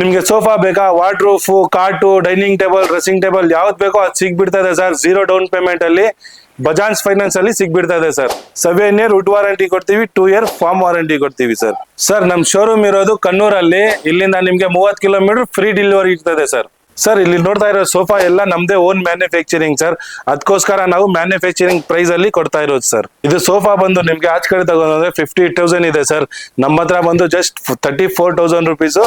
ನಿಮ್ಗೆ ಸೋಫಾ ಬೇಕಾ, ವಾರ್ಡ್ರೂಫ್, ಕಾಟು, ಡೈನಿಂಗ್ ಟೇಬಲ್, ಡ್ರೆಸ್ಸಿಂಗ್ ಟೇಬಲ್ ಯಾವ್ದು ಬೇಕೋ ಅದು ಸಿಗ್ಬಿಡ್ತದೆ ಸರ್. 0 ಡೌನ್ ಪೇಮೆಂಟ್ ಅಲ್ಲಿ ಬಜಾಜ್ ಫೈನಾನ್ಸ್ ಅಲ್ಲಿ ಸಿಗ್ಬಿಡ್ತದೆ ಸರ್. 7 ಇಯರ್ ವುಡ್ ವಾರಂಟಿ ಕೊಡ್ತೀವಿ, 2 ಇಯರ್ ಫಾರ್ಮ್ ವಾರಂಟಿ ಕೊಡ್ತೀವಿ ಸರ್. ಸರ್ ನಮ್ ಶೋರೂಮ್ ಇರೋದು ಕಣ್ಣೂರಲ್ಲಿ. ಇಲ್ಲಿಂದ ನಿಮ್ಗೆ 30 ಕಿಲೋಮೀಟರ್ ಫ್ರೀ ಡೆಲಿವರಿ ಇರ್ತದೆ ಸರ್. ಸರ್ ಇಲ್ಲಿ ನೋಡ್ತಾ ಇರೋ ಸೋಫಾ ಎಲ್ಲ ನಮ್ದೇ ಓನ್ ಮ್ಯಾನುಫ್ಯಾಕ್ಚರಿಂಗ್ ಸರ್. ಅದಕ್ಕೋಸ್ಕರ ನಾವು ಮ್ಯಾನುಫ್ಯಾಕ್ಚರಿಂಗ್ ಪ್ರೈಸ್ ಅಲ್ಲಿ ಕೊಡ್ತಾ ಇರೋದು ಸರ್. ಇದು ಸೋಫಾ ಬಂದು ನಿಮ್ಗೆ ಆಚೆ ಕಡೆ ತಗೊಂಡ್ರೆ 50,000 ಇದೆ ಸರ್. ನಮ್ಮ ಹತ್ರ ಬಂದು ಜಸ್ಟ್ 34,000 ರುಪೀಸ್.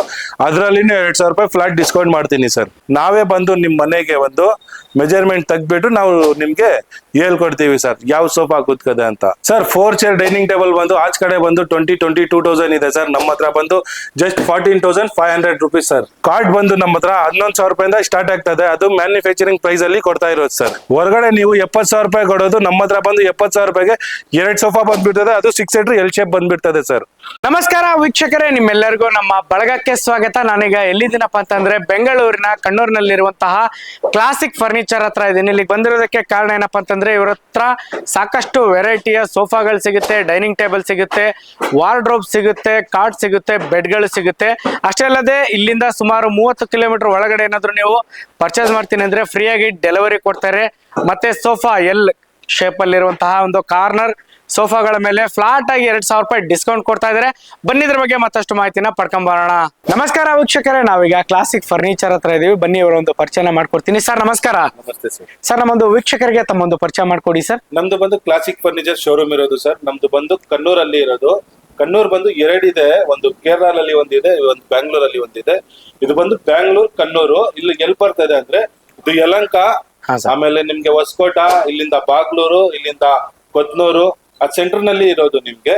ಅದರಲ್ಲಿ 2,000 ರೂಪಾಯಿ ಫ್ಲಾಟ್ ಡಿಸ್ಕೌಂಟ್ ಮಾಡ್ತೀನಿ ಸರ್. ನಾವೇ ಬಂದು ನಿಮ್ ಮನೆಗೆ ಒಂದು ಮೆಜರ್ಮೆಂಟ್ ತೆಗ್ಬಿಟ್ಟು ನಾವು ನಿಮ್ಗೆ ಹೇಳ್ಕೊಡ್ತೀವಿ ಸರ್ ಯಾವ ಸೋಫಾ ಕೂತ್ಕದೆ ಅಂತ. ಸರ್ 4 ಚೇರ್ ಡೈನಿಂಗ್ ಟೇಬಲ್ ಬಂದು ಆಚೆ ಕಡೆ ಬಂದು 22,000 ಇದೆ ಸರ್. ನಮ್ಮ ಹತ್ರ ಬಂದು ಜಸ್ಟ್ 14,500 ರುಪೀಸ್ ಸರ್. ಕಾರ್ಡ್ ಬಂದು ನಮ್ಮ ಹತ್ರ 11,000 ರೂಪಾಯಿಂದ ಸ್ಟಾರ್ಟ್ ಆಗ್ತದೆ. ಅದು ಮ್ಯಾನುಫ್ಯಾಕ್ಚರಿಂಗ್ ಪ್ರೈಸ್ ಅಲ್ಲಿ ಕೊಡ್ತಾ ಇರೋದು ಸರ್. ಹೊರಗಡೆ ನೀವು 70,000 ರೂಪಾಯಿ ಕೊಡೋದು, ನಮ್ಮ ಹತ್ರ ಬಂದು 70,000 ರೂಪಾಯಿಗೆ 2 ಸೋಫಾ ಬಂದ್ಬಿಡ್ತದೆ. ಅದು 6 ಸೀಟರ್ ಎಲ್ ಶೇಪ್ ಬಂದ್ಬಿಡ್ತದೆ ಸರ್. ನಮಸ್ಕಾರ ವೀಕ್ಷಕರೇ, ನಿಮ್ಮೆಲ್ಲರಿಗೂ ನಮ್ಮ ಬಳಗಕ್ಕೆ ಸ್ವಾಗತ. ನಾನೀಗ ಎಲ್ಲಿದ್ದೀನಪ್ಪ ಅಂತಂದ್ರೆ ಬೆಂಗಳೂರಿನ ಕಣ್ಣೂರಿನಲ್ಲಿರುವಂತಹ ಕ್ಲಾಸಿಕ್ ಫರ್ನಿಚರ್ ಹತ್ರ ಇದ್ದೀನಿ. ಇಲ್ಲಿಗೆ ಬಂದಿರೋದಕ್ಕೆ ಕಾರಣ ಏನಪ್ಪಾ ಅಂತಂದ್ರೆ ಇವ್ರ ಹತ್ರ ಸಾಕಷ್ಟು ವೆರೈಟಿಯ ಸೋಫಾಗಳು ಸಿಗುತ್ತೆ, ಡೈನಿಂಗ್ ಟೇಬಲ್ ಸಿಗುತ್ತೆ, ವಾರ್ಡ್ರೋಬ್ ಸಿಗುತ್ತೆ, ಕಾಟ್ ಸಿಗುತ್ತೆ, ಬೆಡ್ಗಳು ಸಿಗುತ್ತೆ. ಅಷ್ಟೇ ಅಲ್ಲದೆ ಇಲ್ಲಿಂದ ಸುಮಾರು 30 ಕಿಲೋಮೀಟರ್ ಒಳಗಡೆ ಏನಾದ್ರು ನೀವು ಪರ್ಚೇಸ್ ಮಾಡ್ತೀನಿ ಅಂದ್ರೆ ಫ್ರೀಯಾಗಿ ಡೆಲಿವರಿ ಕೊಡ್ತಾರೆ. ಮತ್ತೆ ಸೋಫಾ ಎಲ್ ಶೇಪ್ ಅಲ್ಲಿರುವಂತಹ ಒಂದು ಕಾರ್ನರ್ ಸೋಫಾಗಳ ಮೇಲೆ ಫ್ಲಾಟ್ ಆಗಿ 2,000 ರೂಪಾಯಿ ಡಿಸ್ಕೌಂಟ್ ಕೊಡ್ತಾ ಇದಾರೆ. ಬನ್ನಿದ್ರ ಬಗ್ಗೆ ಮತ್ತಷ್ಟು ಮಾಹಿತಿನ ಪಡ್ಕೊಂಬರೋಣ. ನಮಸ್ಕಾರ ವೀಕ್ಷಕರೇ, ನಾವೀಗ ಕ್ಲಾಸಿಕ್ ಫರ್ನಿಚರ್ ಹತ್ರ ಇದೀವಿ. ಬನ್ನಿ ಇವರ ಒಂದು ಪರಿಚಯ ಮಾಡ್ಕೊಡ್ತೀನಿ. ಸರ್ ನಮಸ್ಕಾರ. ನಮಸ್ತೆ ಸರ್. ಸರ್ ನಮ್ಮೊಂದು ವೀಕ್ಷಕರಿಗೆ ತಮ್ಮೊಂದು ಪರಿಚಯ ಮಾಡ್ಕೊಡಿ ಸರ್. ನಮ್ದು ಬಂದು ಕ್ಲಾಸಿಕ್ ಫರ್ನಿಚರ್ ಶೋರೂಮ್ ಇರೋದು ಸರ್. ನಮ್ದು ಬಂದು ಕಣ್ಣೂರಲ್ಲಿ ಇರೋದು. ಕಣ್ಣೂರ್ ಬಂದು 2 ಇದೆ, ಒಂದು ಕೇರಳಲ್ಲಿ ಒಂದಿದೆ, ಒಂದು ಬ್ಯಾಂಗ್ಳೂರಲ್ಲಿ ಒಂದಿದೆ. ಇದು ಬಂದು ಬ್ಯಾಂಗ್ಳೂರ್ ಕಣ್ಣೂರು. ಇಲ್ಲಿ ಎಲ್ಲಿ ಬರ್ತದೆ ಅಂದ್ರೆ ಇದು ಯಲಂಕ, ಆಮೇಲೆ ನಿಮ್ಗೆ ಹೊಸಕೋಟ, ಇಲ್ಲಿಂದ ಬಾಗ್ಲೂರು, ಇಲ್ಲಿಂದ ಕೊತ್ನೂರು, ಆ ಸೆಂಟರ್ ನಲ್ಲಿ ಇರೋದು. ನಿಮ್ಗೆ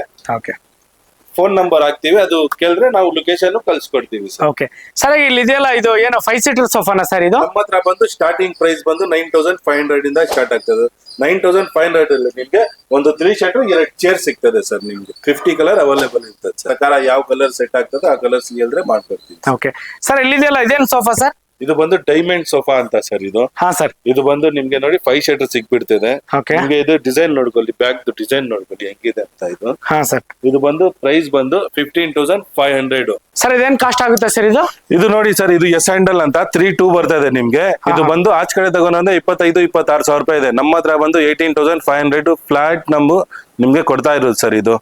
ಫೋನ್ ನಂಬರ್ ಹಾಕ್ತಿವಿ, ಅದು ಕೇಳಿದ್ರೆ ನಾವು ಲೊಕೇಶನ್ ಕಳ್ಸಿಕೊಡ್ತೀವಿ ಸರ್. ಓಕೆ ಸರ್, ಇಲ್ಲಿ ಇದೆಯಲ್ಲ, ಇದು ಏನೋ 5 ಸೀಟರ್ ಸೋಫಾನ ಸರ್? ಇದು ನಮ್ಮ ಹತ್ರ ಬಂದು ಸ್ಟಾರ್ಟಿಂಗ್ ಪ್ರೈಸ್ ಬಂದು 9,500 ಇಂದ ಸ್ಟಾರ್ಟ್ ಆಗ್ತದೆ. 9,500 ಅಲ್ಲಿ ನಿಮ್ಗೆ ಒಂದು 3 ಸೀಟರ್ 2 ಚೇರ್ ಸಿಗ್ತದೆ ಸರ್. ನಿಮ್ಗೆ 50 ಕಲರ್ ಅವೈಲೇಬಲ್ ಇರ್ತದೆ ಸರ್. ಯಾವ ಕಲರ್ ಸೆಟ್ ಆಗ್ತದೆ ಆ ಕಲರ್ ಹೇಳಿದ್ರೆ ಮಾಡ್ಕೊಡ್ತೀವಿ. ಓಕೆ ಸರ್, ಇಲ್ಲಿದೆಯಲ್ಲ ಇದೇನು ಸೋಫಾ ಸರ್? ಇದು ಬಂದು ಡೈಮಂಡ್ ಸೋಫಾ ಅಂತ ಸರ್. ಇದು ಸರ್ ಇದು ಬಂದು ನಿಮ್ಗೆ ನೋಡಿ 5 ಸೀಟರ್ ಸಿಗ್ಬಿಡ್ತದೆ. ಓಕೆ, ನಿಮ್ಗೆ ಇದು ಡಿಸೈನ್ ನೋಡ್ಕೊಳ್ಳಿ, ಬ್ಯಾಕ್ ಡಿಸೈನ್ ನೋಡ್ಕೊಳ್ಳಿ ಹೆಂಗಿದೆ ಅಂತ. ಇದು ಸರ್ ಇದು ಬಂದು ಪ್ರೈಸ್ ಬಂದು 15,500 ಸರ್. ಇದೇನ್ ಕಾಸ್ಟ್ ಆಗುತ್ತೆ ಸರ್? ಇದು ನೋಡಿ ಸರ್, ಇದು ಎಸ್ ಹ್ಯಾಂಡಲ್ ಅಂತ 3-2 ಬರ್ತದೆ ನಿಮ್ಗೆ. ಇದು ಬಂದು ಆಚೆ ಕಡೆ ತಗೊಂಡ್ರೆ 25,000-26,000 ರೂಪಾಯಿ ಇದೆ. ನಮ್ಮ ಹತ್ರ ಬಂದು 18,500 ಫ್ಲಾಟ್ ನಿಮ್ಗೆ ಕೊಡ್ತಾ ಇರೋದು ಸರ್. ಇದು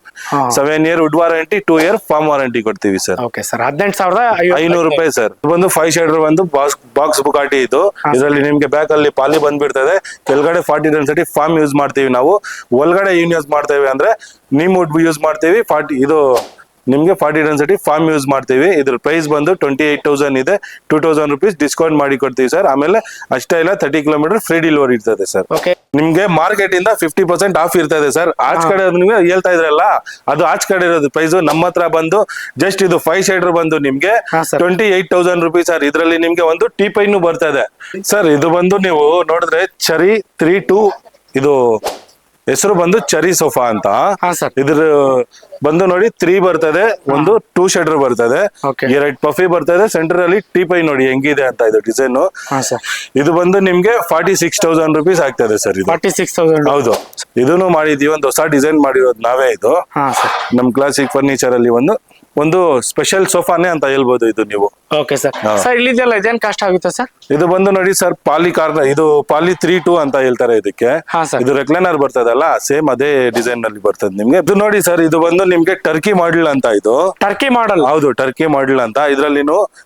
7 year wood warranty, 2 year foam warranty ಕೊಡ್ತೀವಿ ಸರ್. ಓಕೆ ಸರ್, 18,500 ರೂಪಾಯಿ ಸರ್. ಇದು ಬಂದು 5 ಸೀಟರ್ ಒಂದು ಬಾಕ್ಸ್ ಬುಕಾಟಿ. ಇದು ಇದರಲ್ಲಿ ನಿಮ್ಗೆ ಬ್ಯಾಕ್ ಅಲ್ಲಿ ಪಾಲಿ ಬಂದ್ಬಿಡ್ತದೆ. ಕೆಳಗಡೆ 40 ಡೆನ್ಸಿಟಿ ಫಾರ್ಮ್ ಯೂಸ್ ಮಾಡ್ತೀವಿ ನಾವು. ಒಳಗಡೆ ಏನ್ ಯೂಸ್ ಮಾಡ್ತೇವೆ ಅಂದ್ರೆ ನೀಮ್ ವುಡ್ ಯೂಸ್ ಮಾಡ್ತೀವಿ. ಇದು ನಿಮ್ಗೆ 40 ಡೆನ್ಸಿಟಿ ಫಾರ್ಮ್ ಯೂಸ್ ಮಾಡ್ತೀವಿ. ಇದ್ರ ಪ್ರೈಸ್ ಬಂದು 28,000 ಇದೆ. 2,000 ರುಪೀಸ್ ಡಿಸ್ಕೌಂಟ್ ಮಾಡಿ ಕೊಡ್ತೀವಿ ಸರ್. ಆಮೇಲೆ ಅಷ್ಟೇ ಇಲ್ಲ, 30 ಕಿಲೋಮೀಟರ್ ಫ್ರೀ ಡೆಲಿವರಿ ಇರ್ತದೆ ಸರ್. ನಿಮ್ಗೆ ಮಾರ್ಕೆಟ್ ಇಂದ 50% ಆಫ್ ಇರ್ತದೆ ಸರ್. ಆಚೆ ಕಡೆ ನಿಮ್ಗೆ ಹೇಳ್ತಾ ಇದ್ರಲ್ಲ, ಅದು ಆಚೆ ಕಡೆ ಇರೋದು ಪ್ರೈಸ್. ನಮ್ಮ ಹತ್ರ ಬಂದು ಜಸ್ಟ್ ಇದು 5 ಸೀಟರ್ ಬಂದು ನಿಮ್ಗೆ 28,000 ರುಪೀಸ್ ಸರ್. ಇದ್ರಲ್ಲಿ ನಿಮ್ಗೆ ಒಂದು ಟೀಪೈನು ಬರ್ತದೆ ಸರ್. ಇದು ಬಂದು ನೀವು ನೋಡಿದ್ರೆ ಚರಿ 3-2, ಇದು ಹೆಸರು ಬಂದು ಚರಿ ಸೋಫಾ ಅಂತ. ಇದ್ರ ಬಂದು ನೋಡಿ 3 ಬರ್ತದೆ, ಒಂದು 2 ಸೀಟರ್ ಬರ್ತದೆ, 2 ಪಫಿ ಬರ್ತದೆ. ಸೆಂಟರ್ ಅಲ್ಲಿ ಟೀಪೈ ನೋಡಿ ಹೆಂಗಿದೆ ಅಂತ ಇದು ಡಿಸೈನ್. ಇದು ಬಂದು ನಿಮ್ಗೆ 46,000 ರುಪೀಸ್ ಆಗ್ತದೆ ಸರ್. ಇದು 46,000. ಹೌದು, ಇದನ್ನು ಮಾಡಿದೀವಿ. ಒಂದು ಹೊಸ ಡಿಸೈನ್ ಮಾಡಿರೋದು ನಾವೇ. ಇದು ನಮ್ ಕ್ಲಾಸಿಕ್ ಫರ್ನಿಚರ್ ಅಲ್ಲಿ ಒಂದು ಸ್ಪೆಷಲ್ ಸೋಫಾನೇ ಅಂತ ಹೇಳ್ಬೋದು ಇದು ನೀವು. Okay sir. ಸರ್ ಇಲ್ಲಿದೆಲ್ಲ ಇದೇನ್ ಕಾಸ್ಟ್ ಆಗುತ್ತೆ ಸರ್? ಇದು ಬಂದು ನೋಡಿ ಸರ್, ಪಾಲಿ ಕಾರ್ನರ್, ಇದು ಪಾಲಿ 3-2 ಅಂತ ಹೇಳ್ತಾರೆ ಇದಕ್ಕೆ. ಇದು ರೆಕ್ಲೈನರ್ ಬರ್ತದಲ್ಲ, ಸೇಮ್ ಅದೇ ಡಿಸೈನ್ ನಲ್ಲಿ ಬರ್ತದೆ ನಿಮ್ಗೆ. ಇದು ನೋಡಿ ಸರ್, ಇದು ಬಂದು ನಿಮ್ಗೆ ಟರ್ಕಿ ಮಾಡೆಲ್ ಅಂತ. ಇದು ಟರ್ಕಿ ಮಾಡೆಲ್? ಹೌದು, ಟರ್ಕಿ ಮಾಡೆಲ್ ಅಂತ.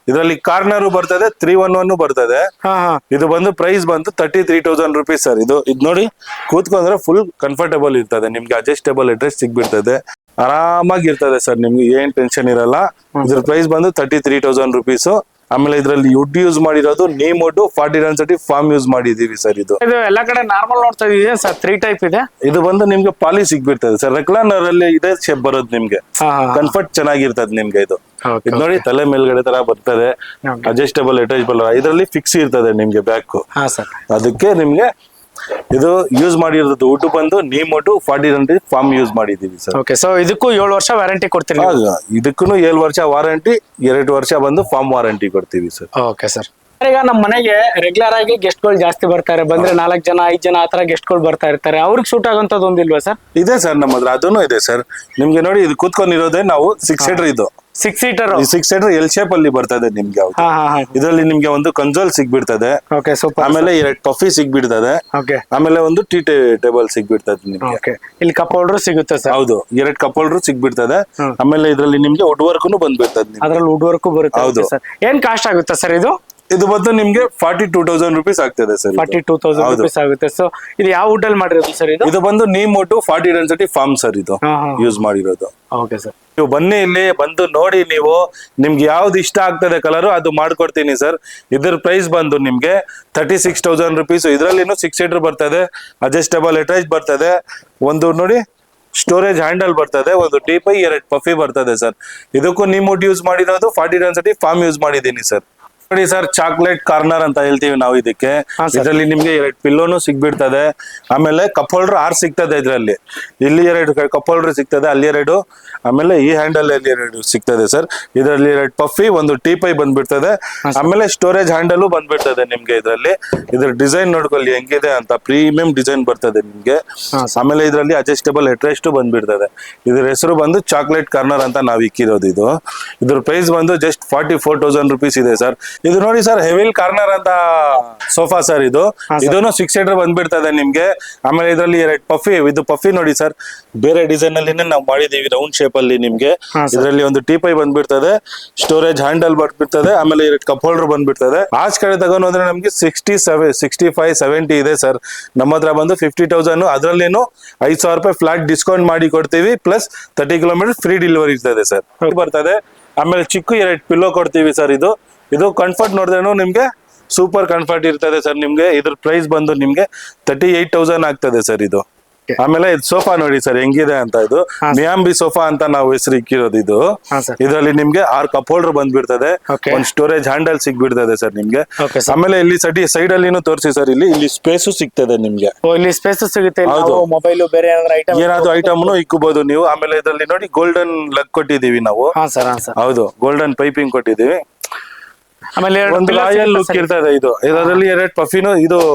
ಇದರಲ್ಲಿ ಕಾರ್ನರ್ ಬರ್ತದೆ, 311 ಬರ್ತದೆ. ಇದು ಬಂದು ಪ್ರೈಸ್ ಬಂದು 33,000 ರುಪೀಸ್ ಸರ್. ಇದು ನೋಡಿ ಕೂತ್ಕೊಂಡ್ರೆ ಫುಲ್ ಕಂಫರ್ಟಬಲ್ ಇರ್ತದೆ. ನಿಮ್ಗೆ ಅಡ್ಜಸ್ಟೇಬಲ್ ಅಡ್ರೆಸ್ ಸಿಗ್ಬಿಡ್ತದೆ, ಆರಾಮಾಗಿರ್ತದೆ ಸರ್. ನಿಮ್ಗೆ ಏನ್ ಟೆನ್ಷನ್ ಇರಲ್ಲ. ಇದ್ರ ಪ್ರೈಸ್ ಬಂದು 33,000 ರುಪೀಸ್. ಆಮೇಲೆ ಇದ್ರಲ್ಲಿ ವುಡ್ ಯೂಸ್ ಮಾಡಿರೋದು neem wood, 40 density foam use ಮಾಡಿದೀವಿ ಸರ್. ಇದು ಎಲ್ಲ ಕಡೆ ನಾರ್ಮಲ್ ನೋಡ್ತಾ ಇದೀವಿ ಸರ್, 3 ಟೈಪ್ ಇದೆ. ಇದು ಬಂದು ನಿಮ್ಗೆ ಪಾಲಿ ಸಿಗ್ಬಿಡ್ತದೆ ಸರ್. ರೆಕ್ಲೈನರ್ ಅಲ್ಲಿ ಇದೇ ಶೇಪ್ ಬರೋದು ನಿಮ್ಗೆ. ಕಂಫರ್ಟ್ ಚೆನ್ನಾಗಿರ್ತದೆ ನಿಮ್ಗೆ. ಇದು ನೋಡಿ ತಲೆ ಮೇಲ್ಗಡೆ ತರ ಬರ್ತದೆ, ಅಡ್ಜಸ್ಟೇಬಲ್ ಅಟ್ಯಾಚಬಲ್. ಇದರಲ್ಲಿ ಫಿಕ್ಸ್ ಇರ್ತದೆ ನಿಮ್ಗೆ ಬ್ಯಾಕ್. ಅದಕ್ಕೆ ನಿಮ್ಗೆ ಇದು ಯೂಸ್ ಮಾಡಿರೋದು ವುಡ್ ಬಂದು neem wood, 40 density foam use ಮಾಡಿದೀವಿ ಸರ್. ಓಕೆ, ಸೊ ಇದಕ್ಕೂ 7 ವರ್ಷ ವ್ಯಾರಂಟಿ ಕೊಡ್ತೀವಿ. ಇದಕ್ಕೂ 7 ವರ್ಷ ವಾರಂಟಿ, 2 ವರ್ಷ ಬಂದು ಫಾರ್ಮ್ ವಾರಂಟಿ ಕೊಡ್ತೀವಿ ಸರ್. Okay sir. ಈಗ ನಮ್ಮ ಮನೆಗೆ ರೆಗ್ಯುಲರ್ ಆಗಿ ಗೆಸ್ಟ್ ಗಳು ಜಾಸ್ತಿ ಬರ್ತಾರೆ. ಬಂದ್ರೆ 4 ಜನ 5 ಜನ ಆತರ ಗೆಸ್ಟ್ ಗಳು ಬರ್ತಾ ಇರ್ತಾರೆ. ಅವ್ರಿಗೆ ಸೂಟ್ ಆಗೋಂಥದ್ದು ಒಂದಿಲ್ವಾ ಸರ್? ಇದೆ ಸರ್, ನಮ್ಮ ಹತ್ರ ಅದನ್ನು ಇದೆ ಸರ್. ನಿಮ್ಗೆ ನೋಡಿ ಇದು ಕೂತ್ಕೊಂಡಿರೋದೇ ನಾವು 6 ಸೀಟರ್. ಇದು 6 ಸೀಟರ್. ಈ 6 ಸೀಟರ್ ಎಲ್ ಶೇಪ್ ಅಲ್ಲಿ ಬರ್ತದೆ ನಿಮ್ಗೆ ಯಾವ್ದು. ಹಾ ಹಾ ಹಾ. ಇದರಲ್ಲಿ ನಿಮ್ಗೆ ಒಂದು ಕನ್ಸೋಲ್ ಸಿಗ್ಬಿಡ್ತದೆ, ಓಕೆ ಸೂಪರ್. ಆಮೇಲೆ 2 ಪಫಿ ಸಿಗ್ಬಿಡ್ತದೆ, ಓಕೆ ಆಮೇಲೆ ಒಂದು ಟೀ ಟೇಬಲ್ ಸಿಗ್ಬಿಡ್ತದೆ ನಿಮ್ಗೆ. ಓಕೆ ಇಲ್ಲಿ ಕಪ್ ಹೋಲ್ಡರ್ ಸಿಗುತ್ತೆ ಸರ್. ಹೌದು, 2 ಕಪ್ ಹೋಲ್ಡರ್ ಸಿಗ್ಬಿಡ್ತದೆ. ಆಮೇಲೆ ಇದರಲ್ಲಿ ನಿಮ್ಗೆ ವುಡ್ ವರ್ಕ್ನು ಬಂದ್ಬಿಡ್ತದೆ ನಿಮ್ಗೆ. ಅದ್ರಲ್ಲಿ ವುಡ್ ವರ್ಕ್ ಬರುತ್ತೆ. ಹೌದು ಸರ್ ಏನ್ ಕಾಸ್ಟ್ ಆಗುತ್ತೆ ಸರ್ ಇದು? ಇದು ಬಂದು ನಿಮ್ಗೆ 42,000 rupees ಆಗ್ತದೆ ಸರ್. 42,000 rupees ಆಗುತ್ತೆ. ಸೊ ಇದು ಯಾವ ವುಡ್ ಅಲ್ಲಿ ಮಾಡಿರೋದು ಸರ್ ಇದು? ಇದು ಬಂದು ನೀಮೋಟು 40 ಡೆನ್ಸಿಟಿ ಫಾರ್ಮ್ ಸರ್ ಇದು ಯೂಸ್ ಮಾಡಿರೋದು. Okay sir. ನೀವು ಬನ್ನಿ, ಇಲ್ಲಿ ಬಂದು ನೋಡಿ, ನೀವು ನಿಮ್ಗೆ ಯಾವ್ದು ಇಷ್ಟ ಆಗ್ತದೆ ಕಲರ್ ಅದು ಮಾಡ್ಕೊಡ್ತೀನಿ ಸರ್. ಇದ್ರ ಪ್ರೈಸ್ ಬಂದು ನಿಮ್ಗೆ 36,000 rupees. ಇದ್ರಲ್ಲಿನೂ 6 ಸೀಟರ್ ಬರ್ತದೆ, ಅಡ್ಜಸ್ಟಬಲ್ ಹೆಟ್ರೇಜ್ ಬರ್ತದೆ, ಒಂದು ನೋಡಿ ಸ್ಟೋರೇಜ್ ಹ್ಯಾಂಡಲ್ ಬರ್ತದೆ, ಒಂದು ಟೀಪೈ, 2 ಪಫಿ ಬರ್ತದೆ ಸರ್. ಇದಕ್ಕೂ ನಿಮೋಟ್ ಯೂಸ್ ಮಾಡಿರೋದು 40 ಡೆನ್ಸಿಟಿ ಫಾರ್ಮ್ ಯೂಸ್ ಮಾಡಿದ್ದೀನಿ ಸರ್. ನೋಡಿ ಸರ್, ಚಾಕ್ಲೇಟ್ ಕಾರ್ನರ್ ಅಂತ ಹೇಳ್ತೀವಿ ನಾವು ಇದಕ್ಕೆ. ಇದರಲ್ಲಿ ನಿಮ್ಗೆ 2 ಪಿಲ್ಲೋನು ಸಿಗ್ಬಿಡ್ತದೆ, ಆಮೇಲೆ ಕಪ್ ಹೋಲ್ಡರ್ 6 ಸಿಗ್ತದೆ ಇದರಲ್ಲಿ. ಇಲ್ಲಿ 2 ಕಪ್ ಹೋಲ್ಡರ್ ಸಿಗ್ತದೆ, ಅಲ್ಲಿ 2, ಆಮೇಲೆ ಈ ಹ್ಯಾಂಡಲ್ ಅಲ್ಲಿ 2 ಸಿಗ್ತದೆ ಸರ್. ಇದರಲ್ಲಿ 2 ಪಫಿ, ಒಂದು ಟೀಪೈ ಬಂದ್ಬಿಡ್ತದೆ, ಆಮೇಲೆ ಸ್ಟೋರೇಜ್ ಹ್ಯಾಂಡಲ್ ಬಂದ್ಬಿಡ್ತದೆ ನಿಮ್ಗೆ. ಇದರಲ್ಲಿ ಇದ್ರ ಡಿಸೈನ್ ನೋಡ್ಕೊಳ್ಳಿ ಹೆಂಗಿದೆ ಅಂತ, ಪ್ರೀಮಿಯಂ ಡಿಸೈನ್ ಬರ್ತದೆ ನಿಮ್ಗೆ. ಆಮೇಲೆ ಇದರಲ್ಲಿ ಅಡ್ಜಸ್ಟಬಲ್ ಹೆಟ್ರೆಸ್ಟ್ ಬಂದ್ಬಿಡ್ತದೆ. ಇದ್ರ ಹೆಸರು ಬಂದು ಚಾಕ್ಲೇಟ್ ಕಾರ್ನರ್ ಅಂತ ನಾವ್ ಇಕ್ಕಿರೋದು. ಇದ್ರ ಪ್ರೈಸ್ ಬಂದು ಜಸ್ಟ್ 44,000 rupees ಇದೆ ಸರ್. ಇದು ನೋಡಿ ಸರ್, ಹೆವಿಲ್ ಕಾರ್ನರ್ ಅಂತ ಸೋಫಾ ಸರ್ ಇದು. ಇದನ್ನು 6 ಸೀಟರ್ ಬಂದ್ಬಿಡ್ತದೆ ನಿಮ್ಗೆ. ಆಮೇಲೆ ಇದರಲ್ಲಿ 2 ಪಫಿ, ಇದು ಪಫಿ ನೋಡಿ ಸರ್, ಬೇರೆ ಡಿಸೈನ್ ಅಲ್ಲಿ ನಾವು ಮಾಡಿದೀವಿ ರೌಂಡ್ ಶೇಪ್ ಅಲ್ಲಿ ನಿಮ್ಗೆ. ಇದರಲ್ಲಿ ಒಂದು ಟೀಪೈ ಬಂದ್ಬಿಡ್ತದೆ, ಸ್ಟೋರೇಜ್ ಹ್ಯಾಂಡಲ್ ಬಂದ್ಬಿಡ್ತದೆ, ಆಮೇಲೆ 2 ಕಪ್ ಹೋಲ್ಡರ್ ಬಂದ್ಬಿಡ್ತದೆ. ಆಚ್ ಕಡೆ ತಗೊಂಡು ಹೋದ್ರೆ ನಮ್ಗೆ 65, 70 ಇದೆ ಸರ್. ನಮ್ಮ ಹತ್ರ ಬಂದು 50,000, ಅದ್ರಲ್ಲೇನು 5,000 ರೂಪಾಯಿ ಫ್ಲಾಟ್ ಡಿಸ್ಕೌಂಟ್ ಮಾಡಿ ಕೊಡ್ತೀವಿ, ಪ್ಲಸ್ 30 ಕಿಲೋಮೀಟರ್ ಫ್ರೀ ಡೆಲಿವರಿ ಇರ್ತದೆ ಸರ್ ಬರ್ತದೆ. ಆಮೇಲೆ ಚಿಕ್ಕ 2 ಪಿಲ್ಲೋ ಕೊಡ್ತೀವಿ ಸರ್. ಇದು ಕಂಫರ್ಟ್ ನೋಡಿದ್ರೇನು ನಿಮ್ಗೆ ಸೂಪರ್ ಕಂಫರ್ಟ್ ಇರ್ತದೆ ಸರ್ ನಿಮ್ಗೆ. ಇದ್ರ ಪ್ರೈಸ್ ಬಂದು ನಿಮ್ಗೆ 38,000 ಆಗ್ತದೆ ಸರ್ ಇದು. ಆಮೇಲೆ ಸೋಫಾ ನೋಡಿ ಸರ್ ಹೆಂಗಿದೆ ಅಂತ. ಇದು ಮಿಯಾಂಬಿ ಸೋಫಾ ಅಂತ ನಾವು ಹೆಸರು ಇಕ್ಕಿರೋದು. ಇದರಲ್ಲಿ ನಿಮ್ಗೆ 6 ಕಪ್ ಹೋಲ್ಡರ್ ಬಂದ್ಬಿಡ್ತದೆ, ಒಂದು ಸ್ಟೋರೇಜ್ ಹ್ಯಾಂಡಲ್ ಸಿಗ್ಬಿಡ್ತದೆ ಸರ್ ನಿಮ್ಗೆ. ಆಮೇಲೆ ಇಲ್ಲಿ ಸೈಡ್ ಅಲ್ಲಿ ತೋರಿಸಿ ಸರ್, ಇಲ್ಲಿ ಸ್ಪೇಸ್ ಸಿಗ್ತದೆ ನಿಮ್ಗೆ. ಇಲ್ಲಿ ಸ್ಪೇಸ್ ಸಿಗುತ್ತೆ. ಮೊಬೈಲ್ ಬೇರೆ ಏನಾದ್ರು ಐಟಮ್ ಇಕ್ಕಬಹುದು ನೀವು. ಆಮೇಲೆ ಇದರಲ್ಲಿ ನೋಡಿ ಗೋಲ್ಡನ್ ಲಗ್ ಕೊಟ್ಟಿದೀವಿ ನಾವು. ಹೌದು, ಗೋಲ್ಡನ್ ಪೈಪಿಂಗ್ ಕೊಟ್ಟಿದೀವಿ. ಆಮೇಲೆ ಒಂದು ರಾಯಲ್ ಲುಕ್ ಇರ್ತದೆ. ಇದರಲ್ಲಿ 2 ಪಫಿನೂ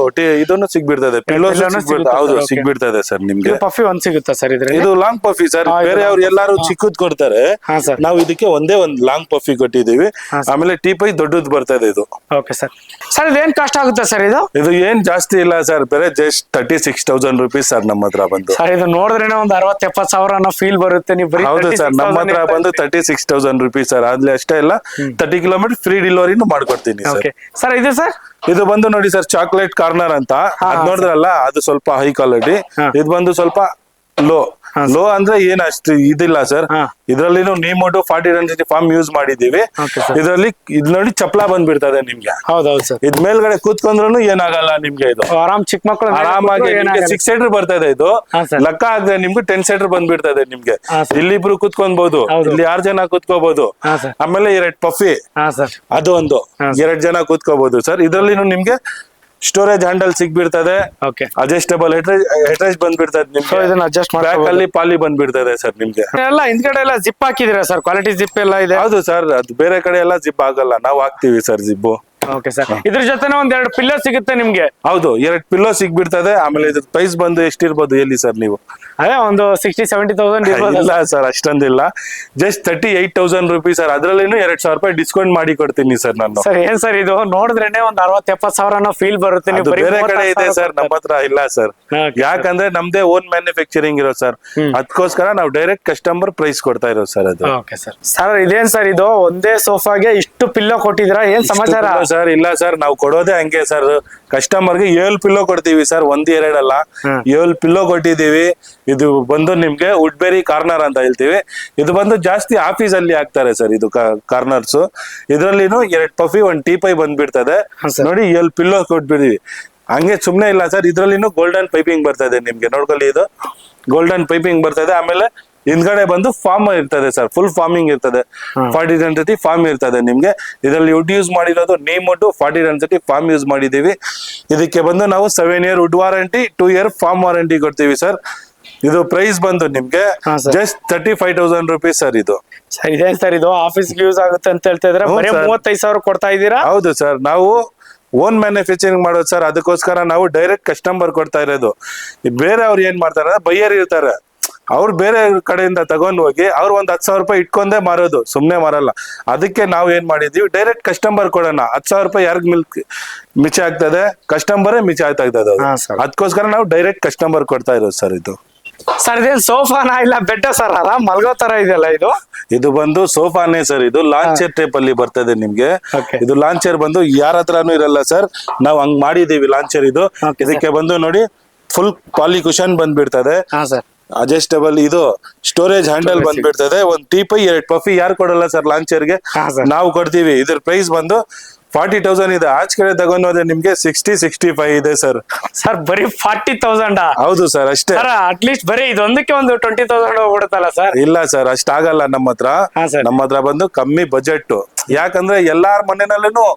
ಇದನ್ನು ಸಿಗ್ಬಿಡ್ತದೆ, ಪಿಲ್ಲೋಸ್ ಸಿಗ್ಬಿಡ್ತದೆ. ಹೌದು, ಸಿಗ್ಬಿಡ್ತದೆ ಸರ್ ನಿಮ್ಗೆ. ಪಫಿ ಒಂದ್ ಸಿಗುತ್ತಾ ಸರ್ ಇದ್ರಲ್ಲಿ? ಇದು ಲಾಂಗ್ ಪಫಿ ಸರ್. ಬೇರೆ ಅವ್ರು ಎಲ್ಲಾರು ಚಿಕ್ಕದ್ ಕೊಡ್ತಾರೆ, ನಾವು ಇದಕ್ಕೆ ಒಂದೇ ಒಂದು ಲಾಂಗ್ ಪಫಿ ಕೊಟ್ಟಿದೀವಿ. ಆಮೇಲೆ ಟೀಪೈ ದೊಡ್ಡದು ಬರ್ತದೆ ಇದು. Okay sir. ಸರ್ ಇದೇನ್ ಕಾಸ್ಟ್ ಆಗುತ್ತೆ ಸರ್ ಇದು? ಇದು ಏನ್ ಜಾಸ್ತಿ ಇಲ್ಲ ಸರ್, ಬೇರೆ ಜಸ್ಟ್ 36,000 rupees ಸರ್ ನಮ್ಮ ಹತ್ರ ಬಂದು. ಸರ್ ಇದು ನೋಡಿದ್ರೆ ಒಂದು 60-70 ಸಾವಿರ ಅನ್ನೋ ಫೀಲ್ ಬರುತ್ತೆ. ನೀವು ಹೌದು ಸರ್, ನಮ್ಮ ಹತ್ರ ಬಂದು 36,000 rupees ಸರ್. ಆದ್ಲೆ ಅಷ್ಟೇ ಇಲ್ಲ, 30 ಕಿಲೋಮೀಟರ್ ಫ್ರೀ ಡೆಲಿವರಿ ಮಾಡ್ಕೊಡ್ತೀನಿ ಸರ್. ಇದು ಸರ್, ಇದು ಬಂದು ನೋಡಿ ಸರ್, ಚಾಕ್ಲೇಟ್ ಕಾರ್ನರ್ ಅಂತ. ಅದ್ ನೋಡಿದ್ರಲ್ಲ, ಅದು ಸ್ವಲ್ಪ ಹೈ ಕ್ವಾಲಿಟಿ. ಇದು ಬಂದು ಸ್ವಲ್ಪ ಲೋ ಅಂದ್ರೆ ಏನ್ ಅಷ್ಟು ಇದಿಲ್ಲ ಸರ್. ಇದ್ರಲ್ಲಿ ನೀಮೋಟು 40 ಡೆನ್ಸಿಟಿ ಫಾರ್ಮ್ ಯೂಸ್ ಮಾಡಿದೀವಿ. ಇದರಲ್ಲಿ ಇದು ನೋಡಿ ಚಪ್ಲ ಬಂದ್ಬಿಡ್ತದೆ ನಿಮ್ಗೆ. ಹೌದೌದು ಸರ್. ಇದ್ ಮೇಲ್ಗಡೆ ಕೂತ್ಕೊಂಡ್ರು ಏನಾಗಲ್ಲ ನಿಮ್ಗೆ. ಇದು ಆರಾಮ್ ಚಿಕ್ಕ ಮಕ್ಕಳು ಆರಾಮಾಗಿ 6 ಸೀಟರ್ ಬರ್ತದೆ. ಇದು ಲೆಕ್ಕ ಆಗದೆ ನಿಮ್ಗೆ 10 ಸೀಟರ್ ಬಂದ್ಬಿಡ್ತದೆ ನಿಮ್ಗೆ. ಇಲ್ಲಿ ಇಬ್ರು ಕೂತ್ಕೊಬಹುದು, ಇಲ್ಲಿ 6 ಜನ ಕೂತ್ಕೋಬಹುದು. ಆಮೇಲೆ 2 ಪಫಿ, ಅದು ಒಂದು 2 ಜನ ಕೂತ್ಕೋಬಹುದು ಸರ್. ಇದ್ರಲ್ಲಿ ನಿಮ್ಗೆ ಸ್ಟೋರೇಜ್ ಹ್ಯಾಂಡಲ್ ಸಿಗ್ಬಿಡ್ತದೆ, ಅಡ್ಜಸ್ಟಬಲ್ ಹೆಟ್ರೇಜ್ ಬಂದ್ಬಿಡ್ತದೆ ನಿಮ್ಗೆ. ಇದನ್ನ ಅಡ್ಜಸ್ಟ್ ಬ್ಯಾಕ್ ಅಲ್ಲಿ ಪಾಲಿ ಬಂದ್ಬಿಡ್ತದೆ ಸರ್ ನಿಮ್ಗೆ. ಎಲ್ಲ ಹಿಂದ್ಗಡೆ ಎಲ್ಲ ಜಿಪ್ ಹಾಕಿದಿರಾ ಸರ್? ಕ್ವಾಲಿಟಿ ಜಿಪ್ ಎಲ್ಲ ಇದೆ? ಹೌದು ಸರ್, ಅದು ಬೇರೆ ಕಡೆ ಎಲ್ಲ ಜಿಪ್ ಆಗಲ್ಲ, ನಾವು ಹಾಕ್ತಿವಿ ಸರ್ ಜಿಪ್ಪು. Okay sir. ಇದ್ರ ಜೊತೆ ಒಂದ್ 2 ಪಿಲ್ಲೋ ಸಿಗುತ್ತೆ ನಿಮ್ಗೆ? ಹೌದು, 2 ಪಿಲ್ಲೋ ಸಿಗ್ಬಿಡ್ತದೆ. ಆಮೇಲೆ ಇದ್ರ ಪ್ರೈಸ್ ಬಂದು ಎಷ್ಟಿರ್ಬೋದು ಹೇಳಿ ಸರ್ ನೀವು? ಅದೇ ಒಂದು 60-70,000 ಇಲ್ಲ ಸರ್, ಅಷ್ಟೊಂದಿಲ್ಲ, ಜಸ್ಟ್ 38,000 rupees ಸರ್. ಅದ್ರಲ್ಲೇನು 2,000 ರೂಪಾಯಿ ಡಿಸ್ಕೌಂಟ್ ಮಾಡಿ ಕೊಡ್ತೀನಿ ಸರ್ ನಾನು. ಸರ್ ಏನ್ ಸರ್ ಇದು ನೋಡಿದ್ರೇನೆ ಒಂದ್ 60-70 ಸಾವಿರ ಅನ್ನೋ ಫೀಲ್ ಬರುತ್ತೆ. ನೀವು ಬೇರೆ ಕಡೆ ಇದೆ ಸರ್, ನಮ್ಮ ಹತ್ರ ಇಲ್ಲ ಸರ್. ಯಾಕಂದ್ರೆ ನಮ್ದೇ ಓನ್ ಮ್ಯಾನುಫ್ಯಾಕ್ಚರಿಂಗ್ ಇರೋ ಸರ್, ಅದಕ್ಕೋಸ್ಕರ ನಾವು ಡೈರೆಕ್ಟ್ ಕಸ್ಟಮರ್ ಪ್ರೈಸ್ ಕೊಡ್ತಾ ಇರೋದು ಸರ್ ಅದು. ಸರ್ ಇದೇನ್ ಸರ್ ಇದು ಒಂದೇ ಸೋಫಾಗೆ ಇಷ್ಟು ಪಿಲ್ಲೋ ಕೊಟ್ಟಿದ್ರ? ಏನ್ ಸಮಾಚಾರ ಸರ್? ಇಲ್ಲ ಸರ್, ನಾವು ಕೊಡೋದೇ ಹಂಗೆ ಸರ್. ಕಸ್ಟಮರ್ಗೆ 7 ಪಿಲ್ಲೋ ಕೊಡ್ತೀವಿ ಸರ್, 1-2 ಅಲ್ಲ, 7 ಪಿಲ್ಲೋ ಕೊಟ್ಟಿದೀವಿ. ಇದು ಬಂದು ನಿಮ್ಗೆ ವುಡ್ಬೆರಿ ಕಾರ್ನರ್ ಅಂತ ಹೇಳ್ತೀವಿ. ಇದು ಬಂದು ಜಾಸ್ತಿ ಆಫೀಸ್ ಅಲ್ಲಿ ಹಾಕ್ತಾರೆ ಸರ್ ಇದು ಕಾರ್ನರ್ಸ್. ಇದ್ರಲ್ಲಿನು 2 ಪಫಿ, 1 ಟೀಪೈ ಬಂದ್ಬಿಡ್ತದೆ ನೋಡಿ. 7 ಪಿಲ್ಲೋ ಕೊಟ್ಬಿಡ್ತೀವಿ. ಹಂಗೆ ಸುಮ್ನೆ ಇಲ್ಲ ಸರ್, ಇದ್ರಲ್ಲಿನು ಗೋಲ್ಡನ್ ಪೈಪಿಂಗ್ ಬರ್ತದೆ ನಿಮ್ಗೆ. ನೋಡ್ಕೊಳ್ಳಿ, ಇದು ಗೋಲ್ಡನ್ ಪೈಪಿಂಗ್ ಬರ್ತದೆ. ಆಮೇಲೆ ಹಿಂದ್ಗಡೆ ಬಂದು ಫಾರ್ಮ್ ಇರ್ತದೆ ಸರ್, ಫುಲ್ ಫಾರ್ಮಿಂಗ್ ಇರ್ತದೆ. 40 ಡೆನ್ಸಿಟಿ ಫಾರ್ಮ್ ಇರ್ತದೆ ನಿಮ್ಗೆ. ಇದರಲ್ಲಿ ವುಡ್ ಯೂಸ್ ಮಾಡಿರೋದು ನೀಮೋಟು 40 ಡೆನ್ಸಿಟಿ ಫಾರ್ಮ್ ಯೂಸ್ ಮಾಡಿದೀವಿ. ಇದಕ್ಕೆ ಬಂದು ನಾವು 7 year wood warranty, 2 year foam warranty ಕೊಡ್ತೀವಿ ಸರ್. ಇದು ಪ್ರೈಸ್ ಬಂದು ನಿಮ್ಗೆ ಜಸ್ಟ್ 35,000 rupees ಸರ್. ಇದು ಇದೆ ಸರ್, ಇದು ಆಫೀಸ್ ಯೂಸ್ ಆಗುತ್ತೆ ಅಂತ ಹೇಳ್ತಾ ಇದ್ರೆ 35,000 ಕೊಡ್ತಾ ಇದ್ದೀರಾ? ಹೌದು ಸರ್, ನಾವು ಓನ್ ಮ್ಯಾನುಫ್ಯಾಕ್ಚರಿಂಗ್ ಮಾಡೋದು ಸರ್. ಅದಕ್ಕೋಸ್ಕರ ನಾವು ಡೈರೆಕ್ಟ್ ಕಸ್ಟಮರ್ ಕೊಡ್ತಾ ಇರೋದು. ಬೇರೆ ಅವ್ರು ಏನ್ ಮಾಡ್ತಾರೆ, ಬೈಯರ್ ಇರ್ತಾರೆ, ಅವ್ರು ಬೇರೆ ಕಡೆಯಿಂದ ತಗೊಂಡ್ ಹೋಗಿ ಅವ್ರು ಒಂದ್ 10,000 ರೂಪಾಯಿ ಇಟ್ಕೊಂಡೇ ಮಾರೋದು, ಸುಮ್ನೆ ಮಾರಲ್ಲ. ಅದಕ್ಕೆ ನಾವು ಏನ್ ಮಾಡಿದೀವಿ, ಡೈರೆಕ್ಟ್ ಕಸ್ಟಮರ್ ಕೊಡೋಣ. 10,000 ರೂಪಾಯಿ ಯಾರಿಗ್ ಮಿಚ ಆಗ್ತದೆ, ಕಸ್ಟಮರೇ ಮಿಚ ಆಗ್ತಾ ಇದ್ದದು. ಹಾ, sir. ಅದಕ್ಕೋಸ್ಕರ ನಾವು ಡೈರೆಕ್ಟ್ ಕಸ್ಟಮರ್ ಕೊಡ್ತಾ ಇರೋದು ಸರ್. ಇದು ಸರ್ ಇದೇನ್ ಸೋಫಾನಾ ಇಲ್ಲ ಬೆಡ್ಡ ಸರ್? ಆರಾಮ್ ಮಲ್ಗೋ ತರ ಇದೆಯಲ್ಲ ಇದು. ಇದು ಬಂದು ಸೋಫಾನೇ ಸರ್. ಇದು ಲಾಂಚರ್ ಟೈಪ್ ಅಲ್ಲಿ ಬರ್ತದೆ ನಿಮ್ಗೆ. Okay. ಇದು ಲಾಂಚರ್ ಬಂದು ಯಾರ ಹತ್ರನೂ ಇರಲ್ಲ ಸರ್, ನಾವು ಹಂಗ್ ಮಾಡಿದೀವಿ ಲಾಂಚರ್ ಇದು. Okay, ಇದಕ್ಕೆ ಬಂದು ನೋಡಿ ಫುಲ್ ಪಾಲಿ ಕುಶನ್ ಬಂದ್ಬಿಡ್ತದೆ, ಹಾ ಸರ್. ಅಡ್ಜಸ್ಟಬಲ್ ಇದು ಸ್ಟೋರೇಜ್ ಹ್ಯಾಂಡಲ್ ಬಂದ್ಬಿಡ್ತದೆ. ಒಂದ್ ಟೀಪೈ 2 ಪಫಿ ಯಾರು ಕೊಡಲ್ಲ ಸರ್ ಲಾಂಚರ್ಗೆ, ಹಾ, sir. ನಾವು ಕೊಡ್ತೀವಿ. ಇದ್ರ ಪ್ರೈಸ್ ಬಂದು 40,000 ಇದೆ. ಆಚ ಕಡೆ ತಗೊಂಡೋದ್ರೆ ನಿಮ್ಗೆ 60-65 ಇದೆ ಸರ್. ಸರ್ ಬರೀ 40,000? ಹೌದು ಸರ್, ಅಷ್ಟೇ. ಸರ್ ಅಟ್ಲೀಸ್ಟ್ ಬರೀ ಇದೊಂದಕ್ಕೆ ಒಂದು 20,000 ಹೋಗ್ಬಿಡುತ್ತಲ್ಲ ಸರ್? ಇಲ್ಲ ಸರ್, ಅಷ್ಟಾಗಲ್ಲ ನಮ್ಮ ಹತ್ರ. ಹಾ, sir. ನಮ್ಮ ಹತ್ರ ಬಂದು ಕಮ್ಮಿ ಬಜೆಟ್. ಯಾಕಂದ್ರೆ ಎಲ್ಲಾರ ಮನೆಯಲ್ಲೂ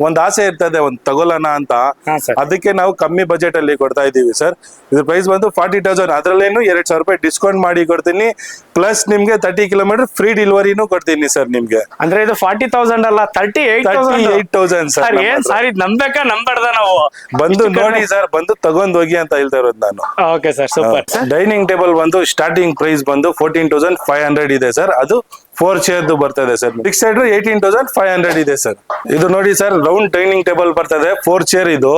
ಒಂದ್ ಆಸೆ ಇರ್ತದೆ, ಒಂದ್ ತಗೊಳ್ಳೋಣ ಅಂತ. ಹಾ, sir. ಅದಕ್ಕೆ ನಾವು ಕಮ್ಮಿ ಬಜೆಟ್ ಅಲ್ಲಿ ಕೊಡ್ತಾ ಇದೀವಿ ಸರ್. ಇದ್ರ ಪ್ರೈಸ್ ಬಂದು 40,000. ಅದ್ರಲ್ಲೇನು 2,000 ರೂಪಾಯಿ ಡಿಸ್ಕೌಂಟ್ ಮಾಡಿ ಕೊಡ್ತೀನಿ. ಪ್ಲಸ್ ನಿಮ್ಗೆ 30 ಕಿಲೋಮೀಟರ್ ಫ್ರೀ ಡೆಲಿವರಿನೂ ಕೊಡ್ತೀನಿ ಸರ್ ನಿಮ್ಗೆ. ಅಂದ್ರೆ ಇದು 40,000 ಅಲ್ಲ, 38,000 ಸರ್. ಸರ್. ಏನ್ ಸರ್ ಇದು ನಂಬೇಕಾ ನಂಬಾರ್ದ ನಾವು? ಬಂದು ನೋಡಿ ಸರ್, ಬಂದು ತಗೊಂಡ್ ಹೋಗಿ ಅಂತ ಹೇಳ್ತಾ ಇರೋದು ನಾನು. Okay sir, super. Dining table ಬಂದು ಸ್ಟಾರ್ಟಿಂಗ್ ಪ್ರೈಸ್ ಬಂದು 14,500 ಇದೆ ಸರ್. ಅದು 4 ಚೇರ್ದು ಬರ್ತದೆ ಸರ್. ಫಿಕ್ಸೆಡ್ 18,500 ಇದೆ ಸರ್. ಇದು ನೋಡಿ ಸರ್, ರೌಂಡ್ ಡೈನಿಂಗ್ ಟೇಬಲ್ ಬರ್ತದೆ, 4 ಚೇರ್ ಇದು.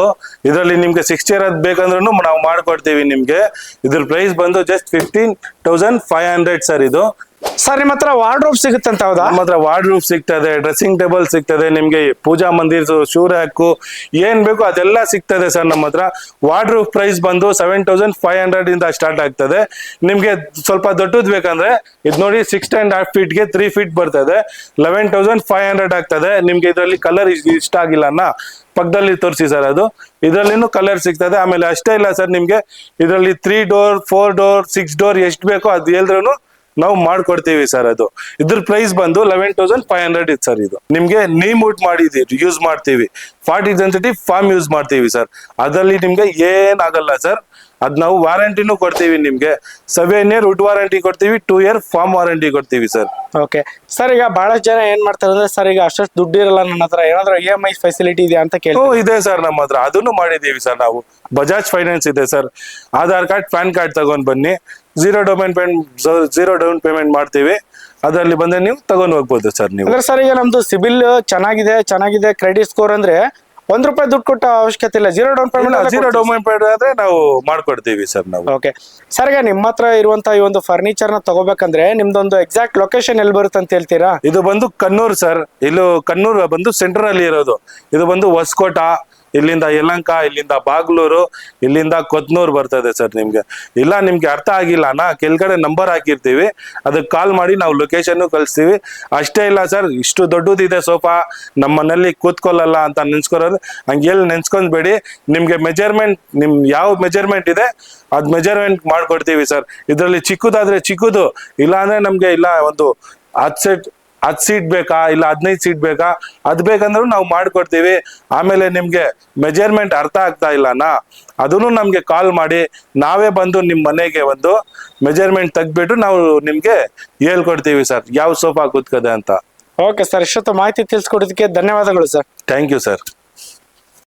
ಇದರಲ್ಲಿ ನಿಮ್ಗೆ 6 ಚೇರ್ ಅದ್ ಬೇಕಂದ್ರೂ ನಾವು ಮಾಡ್ಕೊಡ್ತೀವಿ ನಿಮ್ಗೆ. ಇದ್ರ ಪ್ರೈಸ್ ಬಂದು ಜಸ್ಟ್ 15,500 ಸರ್. ಇದು ಸರ್ ನಿಮ್ಮ ಹತ್ರ ವಾರ್ಡ್ರೋಬ್ ಸಿಗುತ್ತಂತ ಹೌದಾ? ನಮ್ಮ ಹತ್ರ ವಾರ್ಡ್ರೂಫ್ ಸಿಗ್ತದೆ, ಡ್ರೆಸ್ಸಿಂಗ್ ಟೇಬಲ್ ಸಿಗ್ತದೆ, ನಿಮ್ಗೆ ಪೂಜಾ ಮಂದಿರ್ ಶೂ ರ್ಯಾಕು ಏನ್ ಬೇಕು ಅದೆಲ್ಲ ಸಿಗ್ತದೆ ಸರ್ ನಮ್ಮ ಹತ್ರ. ವಾರ್ಡ್ರೂಫ್ ಪ್ರೈಸ್ ಬಂದು 7,500 ಇಂದ ಸ್ಟಾರ್ಟ್ ಆಗ್ತದೆ. ನಿಮ್ಗೆ ಸ್ವಲ್ಪ ದೊಡ್ಡದು ಬೇಕಂದ್ರೆ ಇದು ನೋಡಿ 6.5 ಫೀಟ್ಗೆ 3 ಫೀಟ್ ಬರ್ತದೆ, 11,500 ಆಗ್ತದೆ. ನಿಮ್ಗೆ ಇದರಲ್ಲಿ ಕಲರ್ ಇಷ್ಟ ಆಗಿಲ್ಲ ಅನ್ನ ಪಕ್ಕದಲ್ಲಿ ತೋರಿಸಿ ಸರ್. ಅದು ಇದರಲ್ಲಿನೂ ಕಲರ್ ಸಿಗ್ತದೆ. ಆಮೇಲೆ ಅಷ್ಟೇ ಇಲ್ಲ ಸರ್, ನಿಮ್ಗೆ ಇದರಲ್ಲಿ 3 ಡೋರ್ 4 ಡೋರ್ 6 ಡೋರ್ ಎಷ್ಟು ಬೇಕೋ ಅದು ಹೇಳಿದ್ರು ನಾವು ಮಾಡ್ಕೊಡ್ತೀವಿ ಸರ್. ಅದು ಇದ್ರ ಪ್ರೈಸ್ ಬಂದು 11,500 ಇದೆ ಸರ್. ಇದು ನಿಮ್ಗೆ ನೀಮೂಟ್ ಮಾಡಿದೀವಿ ಯೂಸ್ ಮಾಡ್ತೀವಿ, 40 ಸೆನ್ಸಿಟಿವ್ ಫಾರ್ಮ್ ಯೂಸ್ ಮಾಡ್ತೀವಿ ಸರ್. ಅದರಲ್ಲಿ ನಿಮ್ಗೆ ಏನಾಗಲ್ಲ ಸರ್. ಅದ್ ನಾವು ವಾರಂಟಿನೂ ಕೊಡ್ತೀವಿ ನಿಮ್ಗೆ. 7 ಇಯರ್ ವುಡ್ ವಾರಂಟಿ ಕೊಡ್ತೀವಿ, 2 ಇಯರ್ ಫಾರ್ಮ್ ವಾರಂಟಿ ಕೊಡ್ತೀವಿ ಸರ್. ಓಕೆ ಸರ್, ಈಗ ಬಹಳಷ್ಟು ಜನ ಏನ್ ಮಾಡ್ತಾರೆ ಅಂದ್ರೆ ಸರ್, ಈಗ ಅಷ್ಟು ದುಡ್ಡು ಇರಲ್ಲ ನನ್ನ ಹತ್ರ, ಏನಾದ್ರು EMI ಫೆಸಿಲಿಟಿ ಇದೆ ಅಂತ ಕೇಳಿ. ಇದೆ ಸರ್ ನಮ್ಮ ಹತ್ರ, ಅದನ್ನು ಮಾಡಿದೀವಿ ಸರ್ ನಾವು. ಬಜಾಜ್ ಫೈನಾನ್ಸ್ ಇದೆ sir. Aadhaar card PAN card ತಗೊಂಡ್ ಬನ್ನಿ, ಝೀರೋ ಡೌನ್ ಪೇಮೆಂಟ್ ಮಾಡ್ತೀವಿ. ಅದರಲ್ಲಿ ಬಂದ್ರೆ ನೀವು ತಗೊಂಡ್ ಹೋಗ್ಬೋದು ಸರ್ ನೀವು. ಅಂದ್ರೆ ಸರ್ ಈಗ ನಮ್ದು ಸಿಬಿಲ್ ಚೆನ್ನಾಗಿದೆ ಕ್ರೆಡಿಟ್ ಸ್ಕೋರ್ ಅಂದ್ರೆ ₹1 ದುಡ್ಡು ಕೊಟ್ಟ ಅವಶ್ಯಕತೆ ಇಲ್ಲ, ಝೀರೋ ಡೌನ್ ಪೇಮೆಂಟ್ ಆದ್ರೆ ನಾವು ಮಾಡ್ಕೊಡ್ತೀವಿ ಸರ್ ನಾವು. ಓಕೆ ಸರ್, ಈಗ ನಿಮ್ಮ ಹತ್ರ ಇರುವಂತ ಈ ಒಂದು ಫರ್ನಿಚರ್ ನ ತಗೋಬೇಕಂದ್ರೆ ನಿಮ್ದೊಂದು ಎಕ್ಸಾಕ್ಟ್ ಲೊಕೇಶನ್ ಎಲ್ಲಿ ಬರುತ್ತೆ ಅಂತ ಹೇಳ್ತೀರಾ? ಇದು ಬಂದು ಕಣ್ಣೂರ್ ಸರ್. ಇಲ್ಲೂ ಕಣ್ಣೂರ್ ಬಂದು ಸೆಂಟ್ರಲ್ ಅಲ್ಲಿ ಇರೋದು. ಇದು ಬಂದು ಹೊಸಕೋಟ, ಇಲ್ಲಿಂದ ಯಲಹಂಕ, ಇಲ್ಲಿಂದ ಬಾಗ್ಲೂರು, ಇಲ್ಲಿಂದ ಕೊತ್ನೂರು ಬರ್ತದೆ ಸರ್. ನಿಮ್ಗೆ ಇಲ್ಲ ನಿಮ್ಗೆ ಅರ್ಥ ಆಗಿಲ್ಲ ನಾ ಕೆಳಗಡೆ ನಂಬರ್ ಹಾಕಿರ್ತೀವಿ, ಅದಕ್ಕೆ ಕಾಲ್ ಮಾಡಿ ನಾವು ಲೊಕೇಶನ್ ಕಳಿಸ್ತೀವಿ. ಅಷ್ಟೇ ಇಲ್ಲ ಸರ್, ಇಷ್ಟು ದೊಡ್ಡದಿದೆ ಸೋಫಾ, ನಮ್ಮ ಮನೇಲಿ ಕೂತ್ಕೊಳ್ಳಲ್ಲ ಅಂತ ನೆನ್ಸ್ಕೊರೋದು ಹಂಗೆ ಎಲ್ಲಿ ನೆನ್ಸ್ಕೊಂಡ್ಬೇಡಿ. ನಿಮ್ಗೆ ಮೆಜರ್ಮೆಂಟ್ ಯಾವ ಮೆಜರ್ಮೆಂಟ್ ಇದೆ ಅದ್ ಮೆಜರ್ಮೆಂಟ್ ಮಾಡ್ಕೊಡ್ತೀವಿ ಸರ್. ಇದರಲ್ಲಿ ಚಿಕ್ಕದಾದ್ರೆ ಚಿಕ್ಕದು, ಇಲ್ಲ ಅಂದ್ರೆ ನಮ್ಗೆ ಇಲ್ಲ ಒಂದು 10 ಸೀಟ್ ಬೇಕಾ, ಇಲ್ಲ 15 ಸೀಟ್ ಬೇಕಾ, ಅದ್ ಬೇಕಂದ್ರೂ ನಾವು ಮಾಡ್ಕೊಡ್ತೀವಿ. ಆಮೇಲೆ ನಿಮ್ಗೆ ಮೆಜರ್ಮೆಂಟ್ ಅರ್ಥ ಆಗ್ತಾ ಇಲ್ಲನಾ, ಅದನ್ನು ನಮ್ಗೆ ಕಾಲ್ ಮಾಡಿ ನಾವೇ ಬಂದು ನಿಮ್ ಮನೆಗೆ ಒಂದು ಮೆಜರ್ಮೆಂಟ್ ತೆಗ್ದ್ಬಿಟ್ಟು ನಾವು ನಿಮ್ಗೆ ಹೇಳ್ಕೊಡ್ತೀವಿ ಸರ್ ಯಾವ ಸೋಫಾ ಕೂತ್ಕದೆ ಅಂತ. ಓಕೆ ಸರ್, ಇಷ್ಟೊತ್ತು ಮಾಹಿತಿ ತಿಳಿಸ್ಕೊಡೋದಕ್ಕೆ ಧನ್ಯವಾದಗಳು ಸರ್. Thank you sir.